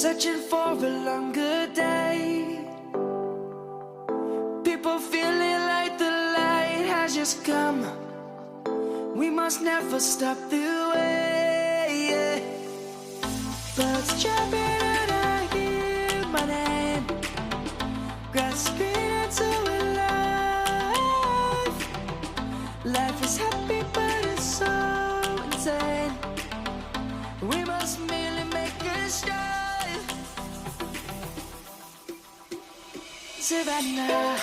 searching for a longer day. People feeling like the light has just come. We must never stop the way. Birds chirping and I hear my name, grasping into a life. Life is happy but it's so insane. We must merely make a start. Savannah.